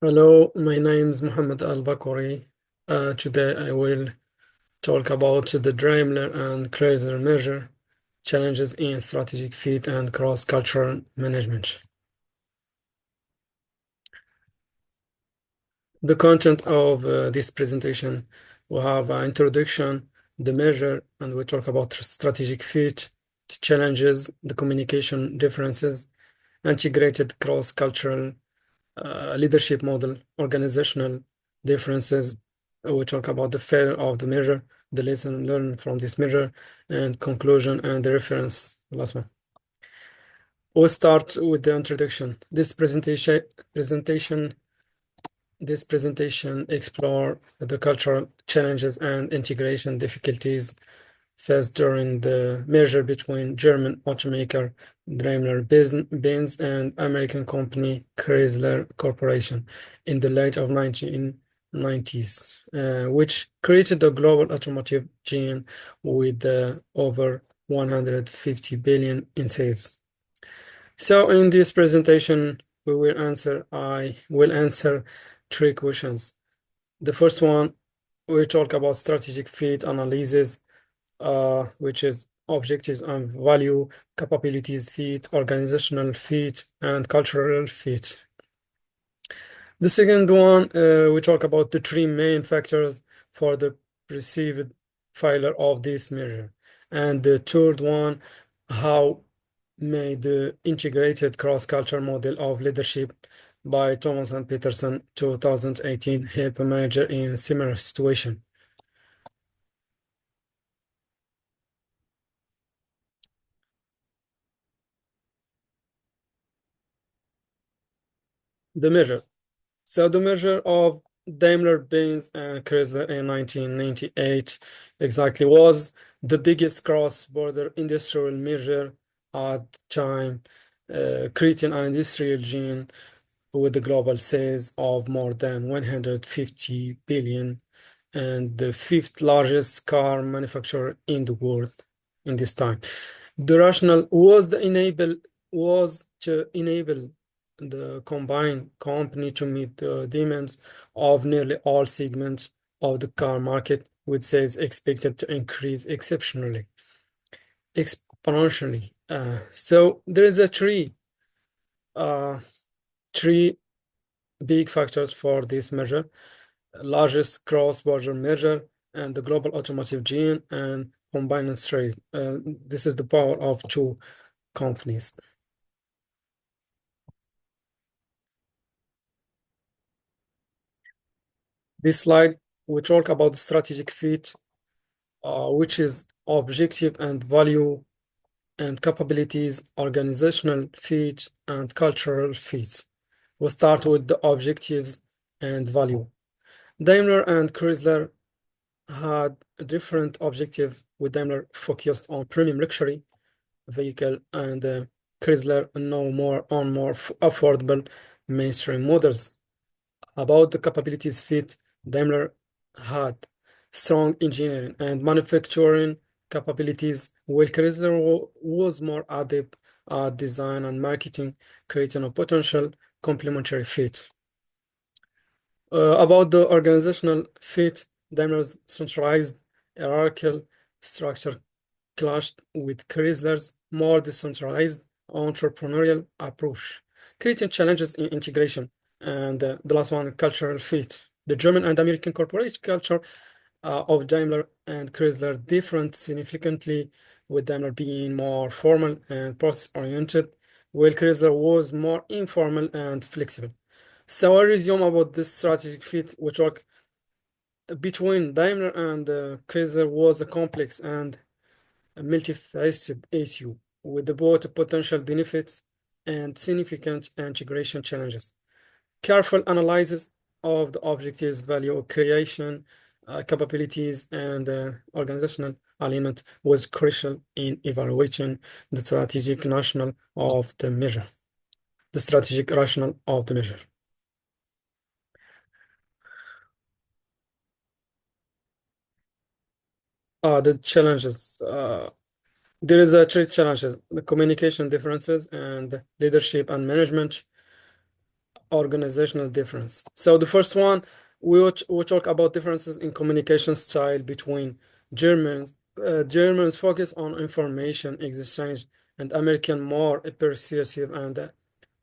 Hello, my name is Mohammed Al-Bakori. Today I will talk about the Daimler and Chrysler merger, challenges in strategic fit and cross-cultural management. The content of this presentation will have an introduction, the merger, and we talk about strategic fit, the challenges, the communication differences, integrated cross-cultural leadership model, organizational differences. We talk about the failure of the measure, the lesson learned from this measure, and conclusion and the reference. The last one. We'll start with the introduction. Presentation this presentation explore the cultural challenges and integration difficulties faced during the merger between German automaker Daimler-Benz and American company Chrysler Corporation in the late of 1990s, which created a global automotive giant with over 150 billion in sales. So in this presentation, I will answer three questions. The first one, we talk about strategic fit analysis, which is objectives and value, capabilities fit, organizational fit, and cultural fit. The second one, we talk about the three main factors for the perceived failure of this measure. And the third one, how may the integrated cross-cultural model of leadership by Thomas and Peterson 2018 help a manager in similar situation. The measure. So the merger of Daimler-Benz and Chrysler in 1998 exactly was the biggest cross-border industrial merger at the time, creating an industrial giant with the global sales of more than 150 billion and the fifth largest car manufacturer in the world in this time. The rationale was to enable the combined company to meet the demands of nearly all segments of the car market, with sales expected to increase exponentially. So there is a uh, three big factors for this measure: largest cross-border merger and the global automotive giant and combined trade. This is the power of two companies. This slide, we talk about the strategic fit, which is objective and value and capabilities, organizational fit, and cultural fit. We'll start with the objectives and value. Daimler and Chrysler had a different objective, with Daimler focused on premium luxury vehicle and Chrysler no more on more affordable mainstream models. About the capabilities fit, Daimler had strong engineering and manufacturing capabilities, while Chrysler was more adept at design and marketing, creating a potential complementary fit. About the organizational fit, Daimler's centralized hierarchical structure clashed with Chrysler's more decentralized entrepreneurial approach, creating challenges in integration. And the last one, cultural fit. The German and American corporate culture of Daimler and Chrysler different significantly, with Daimler being more formal and process-oriented, while Chrysler was more informal and flexible. So I resume about this strategic fit, which work between Daimler and Chrysler was a complex and a multifaceted issue with both potential benefits and significant integration challenges. Careful analysis of the objectives, value creation, capabilities, and organizational alignment was crucial in evaluating the strategic rationale of the measure. The strategic rationale of the measure. The challenges. There is a three challenges: the communication differences and leadership and management. organizational difference. So the first one, we talk about differences in communication style between Germans. Germans focus on information exchange, and American more persuasive and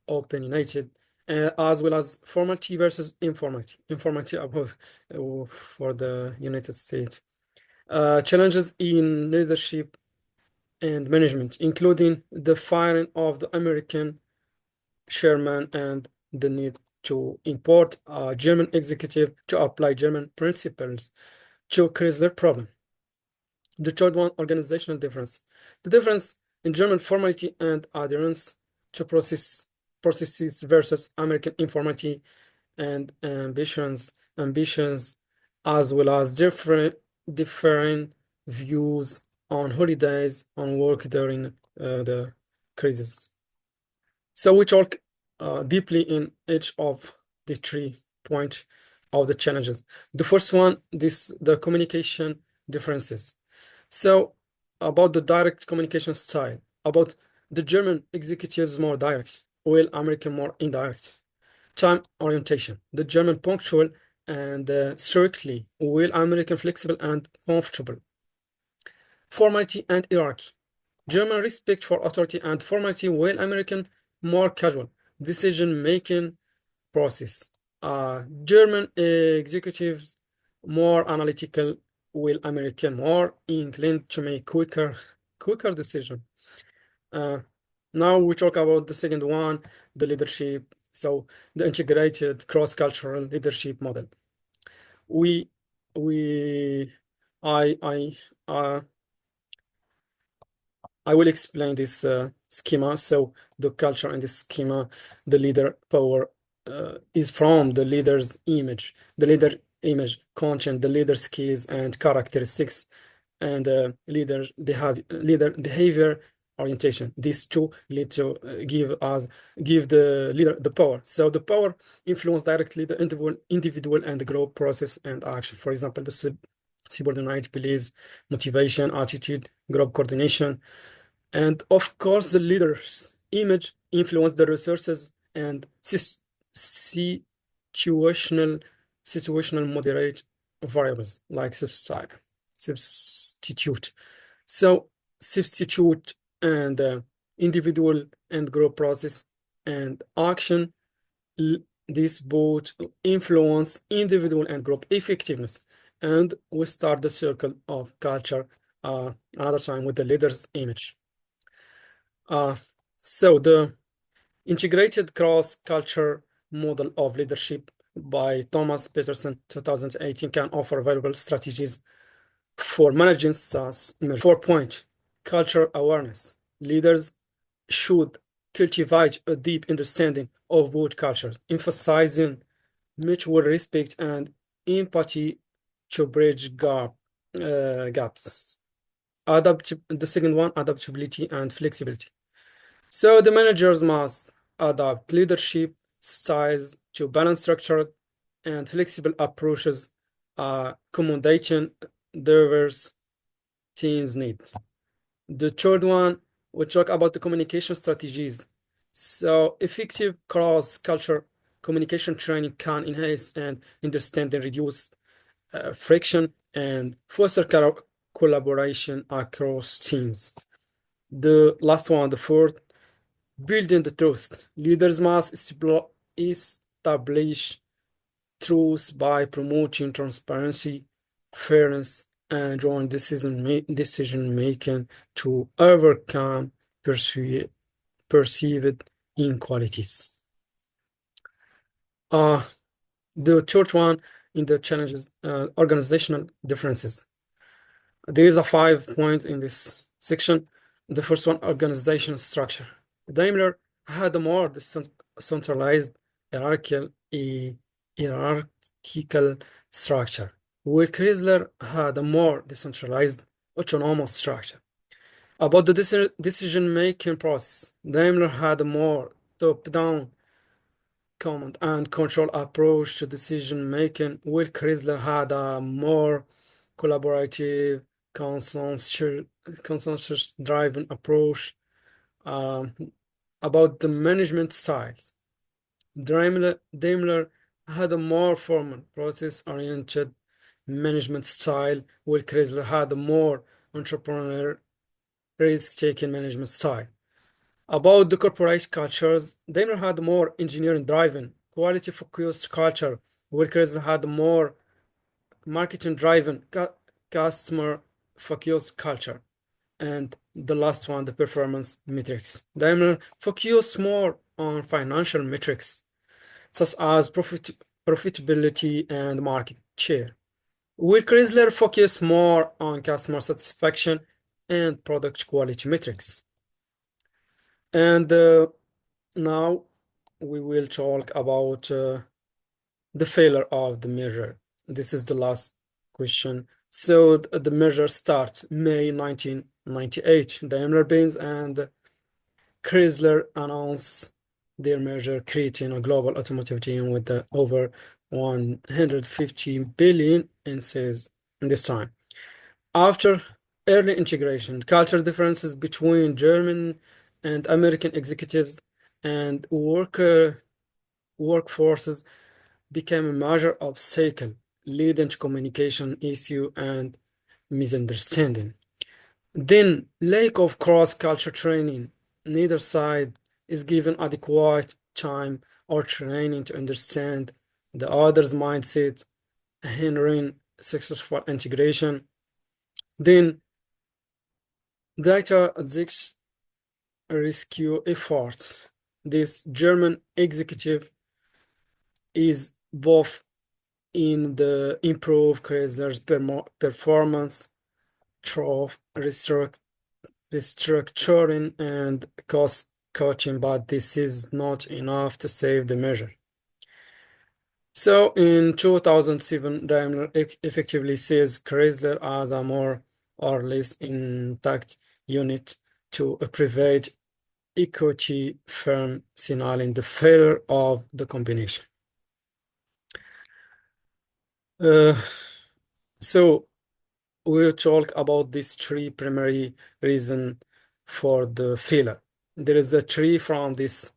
opinionated, as well as formality versus informality. Informality above for the United States. Challenges in leadership and management, including the firing of the American chairman and the need to import a German executive to apply German principles to Chrysler problem. The third one, organizational difference. The difference in German formality and adherence to processes versus American informality and ambitions, as well as different views on holidays, on work during the crisis. So we talk deeply in each of the 3 points of the challenges. The first one, the communication differences. So about the direct communication style, about the German executives more direct, while American more indirect. Time orientation, the German punctual and strictly, while American flexible and comfortable. Formality and hierarchy, German respect for authority and formality, while American more casual decision-making process. German executives more analytical, while American more inclined to make quicker decision. Now we talk about the second one, the leadership. So the integrated cross-cultural leadership model. We we I I will explain this schema. So the culture and the schema, the leader power is from the leader's image, content, the leader skills and characteristics, and leader behavior orientation. These two lead to give the leader the power. So the power influence directly the individual and the group process and action. For example, the subordinate believes, motivation, attitude, group coordination. And of course, the leader's image influence the resources and situational moderate variables like substitute. So substitute and individual and group process and action. These both influence individual and group effectiveness. And we start the circle of culture another time with the leader's image. So the integrated cross-culture model of leadership by Thomas Peterson 2018 can offer valuable strategies for managing SaaS. 4 point, culture awareness. Leaders should cultivate a deep understanding of both cultures, emphasizing mutual respect and empathy to bridge gaps. The second one, adaptability and flexibility. So the managers must adapt leadership styles to balance structured and flexible approaches, accommodating diverse teams' needs. The third one, we talk about the communication strategies. So effective cross-culture communication training can enhance and understand and reduce friction and foster collaboration across teams. The last one, the fourth, building the trust. Leaders must establish trust by promoting transparency, fairness, and joint decision making to overcome perceived inequalities. The third one in the challenges, organizational differences. There is a 5 point in this section. The first one, organizational structure. Daimler had a more centralized hierarchical structure, while Chrysler had a more decentralized autonomous structure. About the decision-making process, Daimler had a more top-down command and control approach to decision-making, while Chrysler had a more collaborative, consensus-driven approach. About the management styles, Daimler had a more formal, process-oriented management style, while Chrysler had a more entrepreneurial, risk-taking management style. About the corporate cultures, Daimler had more engineering-driven, quality-focused culture, while Chrysler had more marketing-driven, customer-focused culture. And the last one, the performance metrics. Daimler focused more on financial metrics, such as profitability and market share. Will Chrysler focus more on customer satisfaction and product quality metrics? And now we will talk about the failure of the merger. This is the last question. So the merger starts May 1998. Daimler-Benz and Chrysler announced their merger, creating a global automotive team with over 150 billion in sales in this time. After early integration, cultural differences between German and American executives and workforces became a major obstacle, leading to communication issue and misunderstanding. Then, lack of cross-culture training. Neither side is given adequate time or training to understand the other's mindset, hindering successful integration. Then, data ethics rescue efforts. This German executive is both in the improve Chrysler's performance through restructuring and cost cutting, but this is not enough to save the measure. So in 2007, Daimler effectively sees Chrysler as a more or less intact unit to a private equity firm, signaling the failure of the combination. So we'll talk about these three primary reasons for the failure. There is a tree from this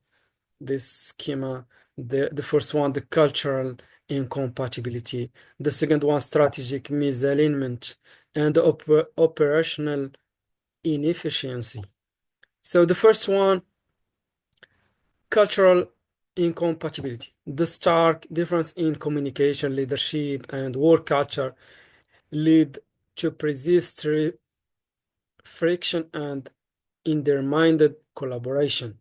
schema. The first one, the cultural incompatibility. The second one, strategic misalignment, and the operational inefficiency. So the first one, cultural incompatibility. The stark difference in communication, leadership, and work culture lead to persistent friction and undermined collaboration.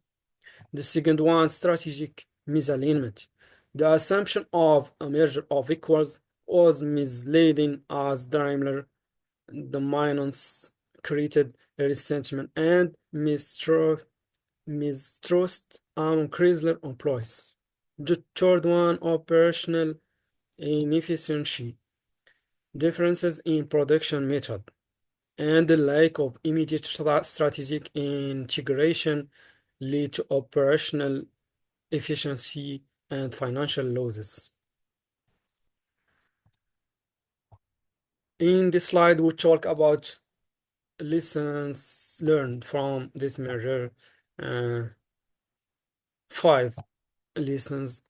The second one, strategic misalignment. The assumption of a merger of equals was misleading as Daimler dominance created resentment and mistrust among Chrysler employees. The third one, operational inefficiency, differences in production method, and the lack of immediate strategic integration lead to operational efficiency and financial losses. In this slide, we talk about lessons learned from this merger. 5 lessons.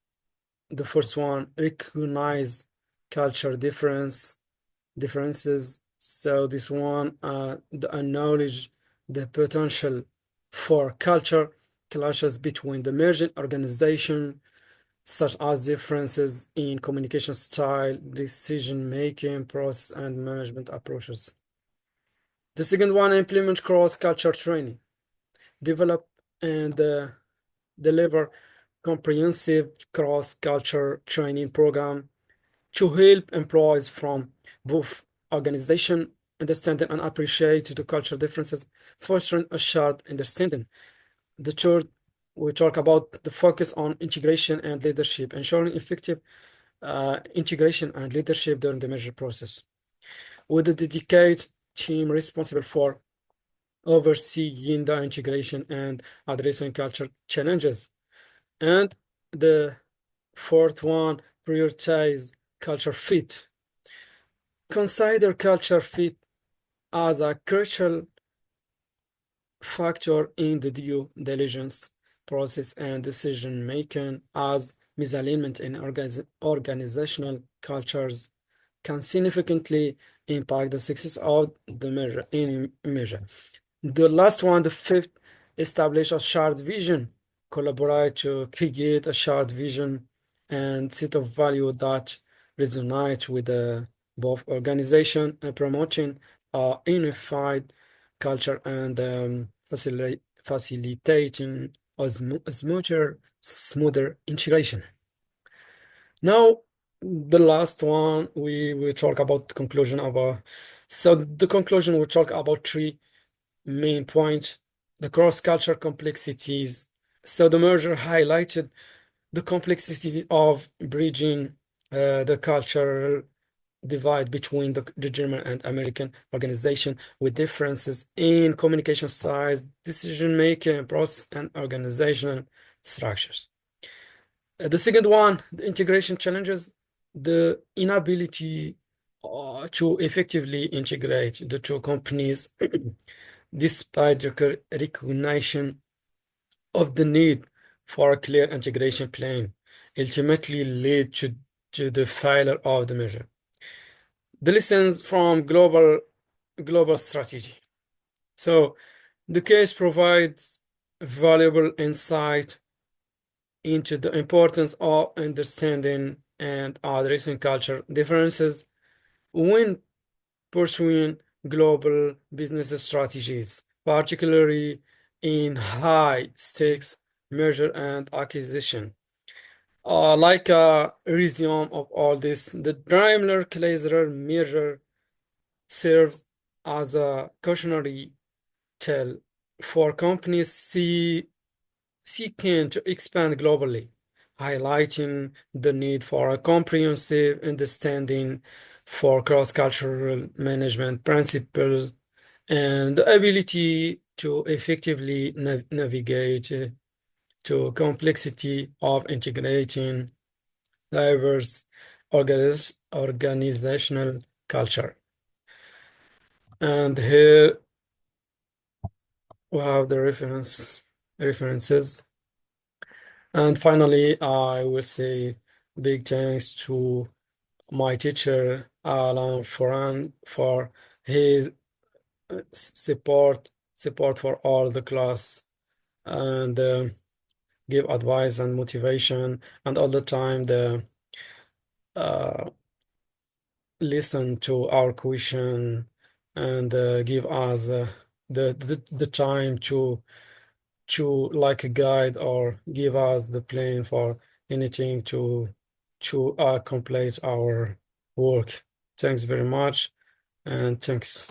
The first one, recognize culture differences. So this one, the acknowledge the potential for culture clashes between the merging organization, such as differences in communication style, decision-making process, and management approaches. The second one, implement cross-culture training. Develop and deliver comprehensive cross-culture training program to help employees from both organizations understand and appreciate the cultural differences, fostering a shared understanding. The third, we talk about the focus on integration and leadership, ensuring effective integration and leadership during the merger process, with a dedicated team responsible for overseeing the integration and addressing culture challenges. And the fourth one, prioritize culture fit. Consider culture fit as a crucial factor in the due diligence process and decision making, as misalignment in organizational cultures can significantly impact the success of the measure, any measure. The last one, the fifth, establish a shared vision, collaborate to create a shared vision and set of value that resonate with both organization and promoting a unified culture and facilitating a smoother integration. Now, the last one we talk about the conclusion about. So the conclusion we talk about three main points: the cross-culture complexities. So the merger highlighted the complexity of bridging the cultural divide between the German and American organization with differences in communication styles, decision-making process, and organizational structures. The second one, the integration challenges, the inability to effectively integrate the two companies despite the recognition of the need for a clear integration plan, ultimately lead to the failure of the measure. The lessons from global strategy. So the case provides valuable insight into the importance of understanding and addressing cultural differences when pursuing global business strategies, particularly in high stakes merger and acquisition. Like a resume of all this, the Daimler Chrysler merger serves as a cautionary tale for companies seeking to expand globally, highlighting the need for a comprehensive understanding for cross-cultural management principles and the ability to effectively navigate to complexity of integrating diverse organizational culture. And here we have the references. And finally, I will say big thanks to my teacher, Alan Foran, for his support for all the class and give advice and motivation and all the time the uh, listen to our question and give us the time to like a guide or give us the plan for anything to complete our work. Thanks very much and thanks.